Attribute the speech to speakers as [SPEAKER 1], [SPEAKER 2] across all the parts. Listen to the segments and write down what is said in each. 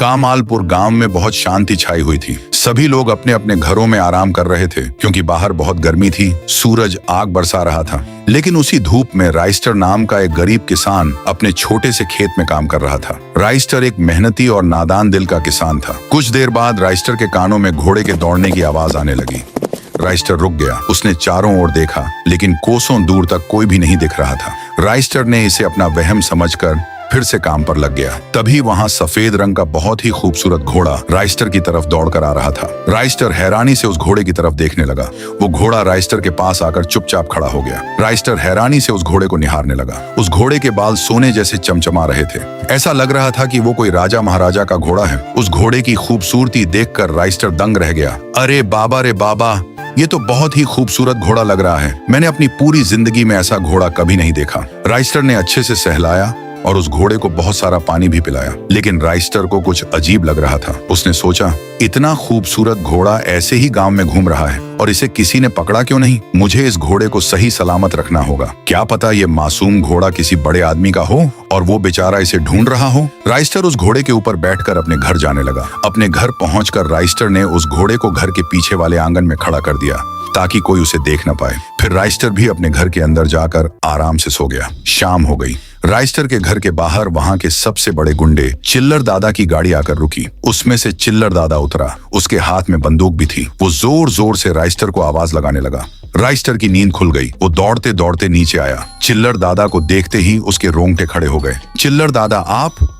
[SPEAKER 1] कामालपुर गांव में बहुत शांति छाई हुई थी। सभी लोग अपने अपने घरों में आराम कर रहे थे क्योंकि बाहर बहुत गर्मी थी। सूरज आग बरसा रहा था, लेकिन उसी धूप में राइस्टर नाम का एक गरीब किसान अपने छोटे से खेत में काम कर रहा था। राइस्टर एक मेहनती और नादान दिल का किसान था। कुछ देर बाद राइस्टर के कानों में घोड़े के दौड़ने की आवाज आने लगी। राइस्टर रुक गया। उसने चारों ओर देखा, लेकिन कोसों दूर तक कोई भी नहीं दिख रहा था। राइस्टर ने इसे अपना वहम समझकर फिर से काम पर लग गया। तभी वहां सफेद रंग का बहुत ही खूबसूरत घोड़ा राइस्टर की तरफ दौड़कर आ रहा था। राइस्टर हैरानी से उस घोड़े की तरफ देखने लगा। वो घोड़ा राइस्टर के पास आकर चुपचाप खड़ा हो गया। राइस्टर हैरानी से उस घोड़े को निहारने लगा। उस घोड़े के बाल सोने जैसे चमचमा रहे थे। ऐसा लग रहा था कि वो कोई राजा महाराजा का घोड़ा है। उस घोड़े की खूबसूरती देखकर राइस्टर दंग रह गया। अरे बाबा रे बाबा, ये तो बहुत ही खूबसूरत घोड़ा लग रहा है। मैंने अपनी पूरी जिंदगी में ऐसा घोड़ा कभी नहीं देखा। राइस्टर ने अच्छे से सहलाया और उस घोड़े को बहुत सारा पानी भी पिलाया, लेकिन राइस्टर को कुछ अजीब लग रहा था। उसने सोचा, इतना खूबसूरत घोड़ा ऐसे ही गांव में घूम रहा है और इसे किसी ने पकड़ा क्यों नहीं? मुझे इस घोड़े को सही सलामत रखना होगा। क्या पता ये मासूम घोड़ा किसी बड़े आदमी का हो और वो बेचारा इसे ढूंढ रहा हो। राइस्टर उस घोड़े के ऊपर बैठकर अपने घर जाने लगा। अपने घर पहुंचकर राइस्टर ने उस घोड़े को घर के पीछे वाले आंगन में खड़ा कर दिया ताकि कोई उसे देख न पाए। फिर राइस्टर भी अपने घर के अंदर जाकर आराम से सो गया। शाम हो गई। राइस्टर के घर के बाहर वहां के सबसे बड़े गुंडे चिल्लर दादा की गाड़ी आकर रुकी। उसमें से चिल्लर दादा उतरा। उसके हाथ में बंदूक भी थी। वो जोर जोर से राइस्टर को आवाज लगाने लगा। राइस्टर की नींद खुल गई। वो दौड़ते दौड़ते नीचे आया। चिल्लर दादा को देखते ही उसके रोंगटे खड़े हो गए। चिल्लर दादा,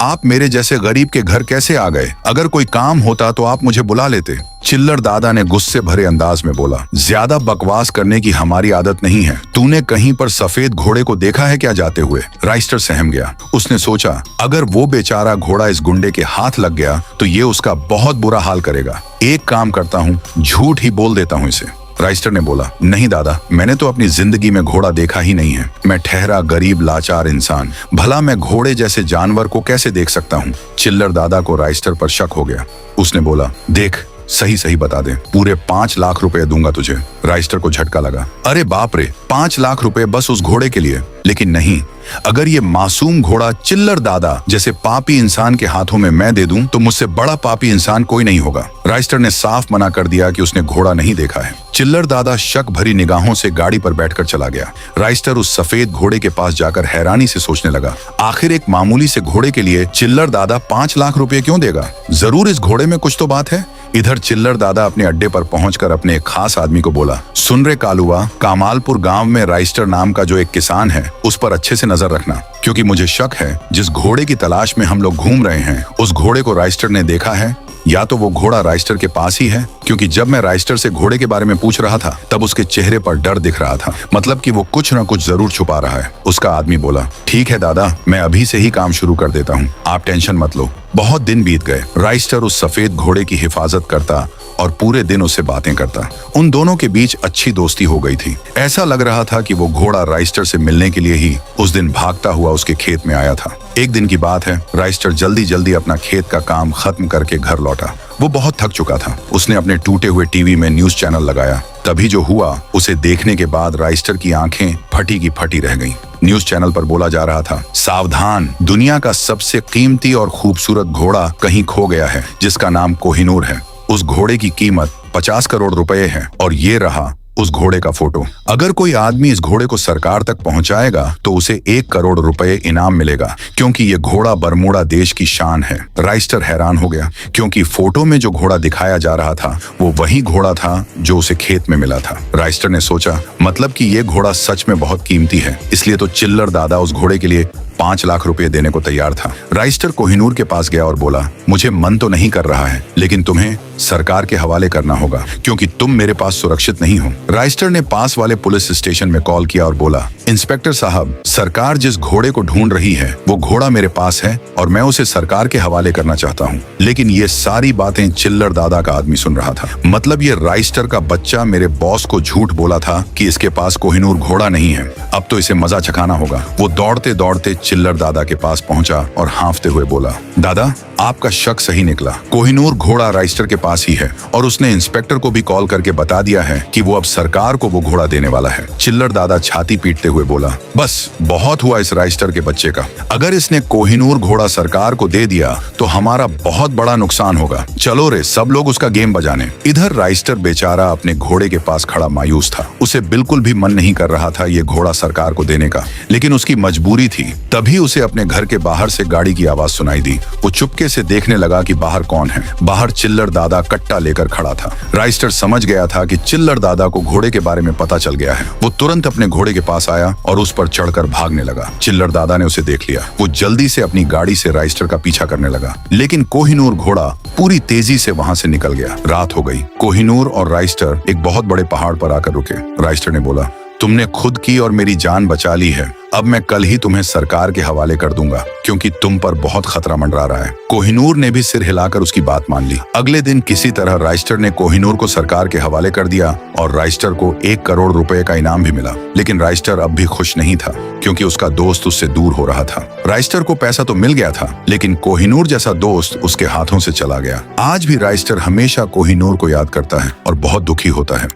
[SPEAKER 1] आप मेरे जैसे गरीब के घर कैसे आ गए? अगर कोई काम होता तो आप मुझे बुला लेते। चिल्लर दादा ने गुस्से भरे अंदाज में बोला, ज्यादा बकवास करने की हमारी आदत नहीं है। तूने कहीं पर सफेद घोड़े को देखा है क्या जाते हुए? राइस्टर सहम गया। उसने सोचा, अगर वो बेचारा घोड़ा इस गुंडे के हाथ लग गया तो ये उसका बहुत बुरा हाल करेगा। एक काम करता हूँ, झूठ ही बोल देता हूँ इसे। राइस्टर ने बोला, नहीं दादा, मैंने तो अपनी जिंदगी में घोड़ा देखा ही नहीं है। मैं ठहरा गरीब लाचार इंसान, भला मैं घोड़े जैसे जानवर को कैसे देख सकता हूँ? चिल्लर दादा को राइस्टर पर शक हो गया। उसने बोला, देख, सही सही बता दे, पूरे 5 लाख रुपए दूंगा तुझे। राइस्टर को झटका लगा। अरे बाप रे, 5 लाख रुपए बस उस घोड़े के लिए? लेकिन नहीं, अगर ये मासूम घोड़ा चिल्लर दादा जैसे पापी इंसान के हाथों में मैं दे दूं तो मुझसे बड़ा पापी इंसान कोई नहीं होगा। राइस्टर ने साफ मना कर दिया कि उसने घोड़ा नहीं देखा है। चिल्लर दादा शक भरी निगाहों से गाड़ी पर बैठकर चला गया। राइस्टर उस सफेद घोड़े के पास जाकर हैरानी से सोचने लगा, आखिर एक मामूली से घोड़े के लिए चिल्लर दादा 5 लाख रुपए क्यों देगा? जरूर इस घोड़े में कुछ तो बात है। इधर चिल्लर दादा अपने अड्डे पर पहुंचकर अपने एक खास आदमी को बोला, सुन रे कालुआ, कामालपुर गांव में राइस्टर नाम का जो एक किसान है उस पर अच्छे से नजर रखना, क्योंकि मुझे शक है जिस घोड़े की तलाश में हम लोग घूम रहे हैं उस घोड़े को राइस्टर ने देखा है, या तो वो घोड़ा राइस्टर के पास ही है, क्योंकि जब मैं राइस्टर से घोड़े के बारे में पूछ रहा था तब उसके चेहरे पर डर दिख रहा था। मतलब कि वो कुछ न कुछ जरूर छुपा रहा है। उसका आदमी बोला, ठीक है दादा, मैं अभी से ही काम शुरू कर देता हूँ, आप टेंशन मत लो। बहुत दिन बीत गए। राइस्टर उस सफेद घोड़े की हिफाजत करता और पूरे दिन उससे बातें करता। उन दोनों के बीच अच्छी दोस्ती हो गई थी। ऐसा लग रहा था कि वो घोड़ा राइस्टर से मिलने के लिए ही उस दिन भागता हुआ उसके खेत में आया था। एक दिन की बात है, राइस्टर जल्दी जल्दी अपना खेत का काम खत्म करके घर लौटा। वो बहुत थक चुका था। उसने अपने टूटे हुए टीवी में न्यूज चैनल लगाया। तभी जो हुआ उसे देखने के बाद राइस्टर की आंखें फटी की फटी रह गईं। न्यूज चैनल पर बोला जा रहा था, सावधान, दुनिया का सबसे कीमती और खूबसूरत घोड़ा कहीं खो गया है जिसका नाम कोहिनूर है। उस घोड़े की कीमत 50 करोड़ रुपए है और ये रहा उस घोड़े का फोटो। अगर कोई आदमी इस घोड़े को सरकार तक पहुंचाएगा तो उसे 1 करोड़ रुपए इनाम मिलेगा, क्योंकि ये घोड़ा बरमूडा देश की शान है। राइस्टर हैरान हो गया, क्योंकि फोटो में जो घोड़ा दिखाया जा रहा था वो वही घोड़ा था जो उसे खेत में मिला था। राइस्टर ने सोचा, मतलब कि ये घोड़ा सच में बहुत कीमती है, इसलिए तो चिल्लर दादा उस घोड़े के लिए 5 लाख रुपए देने को तैयार था। राइस्टर कोहिनूर के पास गया और बोला, मुझे मन तो नहीं कर रहा है, लेकिन तुम्हें सरकार के हवाले करना होगा, क्योंकि तुम मेरे पास सुरक्षित नहीं हो। राइस्टर ने पास वाले पुलिस स्टेशन में कॉल किया और बोला, इंस्पेक्टर साहब, सरकार जिस घोड़े को ढूंढ रही है वो घोड़ा मेरे पास है और मैं उसे सरकार के हवाले करना चाहता हूँ। लेकिन ये सारी बातें चिल्लर दादा का आदमी सुन रहा था। मतलब ये राइस्टर का बच्चा मेरे बॉस को झूठ बोला था कि इसके पास कोहिनूर घोड़ा नहीं है। अब तो इसे मजा चखाना होगा। वो दौड़ते दौड़ते चिल्लर दादा के पास पहुंचा और हांफते हुए बोला, दादा, आपका शक सही निकला। कोहिनूर घोड़ा राइस्टर के पास ही है और उसने इंस्पेक्टर को भी कॉल करके बता दिया है कि वो अब सरकार को वो घोड़ा देने वाला है। चिल्लर दादा छाती पीटते हुए बोला, बस बहुत हुआ इस राइस्टर के बच्चे का। अगर इसने कोहिनूर घोड़ा सरकार को दे दिया तो हमारा बहुत बड़ा नुकसान होगा। चलो रे, सब लोग उसका गेम बजाने। इधर राइस्टर बेचारा अपने घोड़े के पास खड़ा मायूस था। उसे बिल्कुल भी मन नहीं कर रहा था ये घोड़ा सरकार को देने का, लेकिन उसकी मजबूरी थी। तभी उसे अपने घर के बाहर से गाड़ी की आवाज सुनाई दी। वो चुपके से देखने लगा कि बाहर कौन है। बाहर चिल्लर दादा कट्टा लेकर खड़ा था। राइस्टर समझ गया था कि चिल्लर दादा को घोड़े के बारे में पता चल गया है। वो तुरंत अपने घोड़े के पास आया और उस पर चढ़कर भागने लगा। चिल्लर दादा ने उसे देख लिया। वो जल्दी से अपनी गाड़ी से राइस्टर का पीछा करने लगा, लेकिन कोहिनूर घोड़ा पूरी तेजी से वहां से निकल गया। रात हो गई। कोहिनूर और राइस्टर एक बहुत बड़े पहाड़ पर आकर रुके। राइस्टर ने बोला, तुमने खुद की और मेरी जान बचा ली है। अब मैं कल ही तुम्हें सरकार के हवाले कर दूंगा, क्योंकि तुम पर बहुत खतरा मंडरा रहा है। कोहिनूर ने भी सिर हिलाकर उसकी बात मान ली। अगले दिन किसी तरह राइस्टर ने कोहिनूर को सरकार के हवाले कर दिया और राइस्टर को 1 करोड़ रुपए का इनाम भी मिला। लेकिन राइस्टर अब भी खुश नहीं था, क्योंकि उसका दोस्त उससे दूर हो रहा था। राइस्टर को पैसा तो मिल गया था, लेकिन कोहिनूर जैसा दोस्त उसके हाथों से चला गया। आज भी राइस्टर हमेशा कोहिनूर को याद करता है और बहुत दुखी होता है।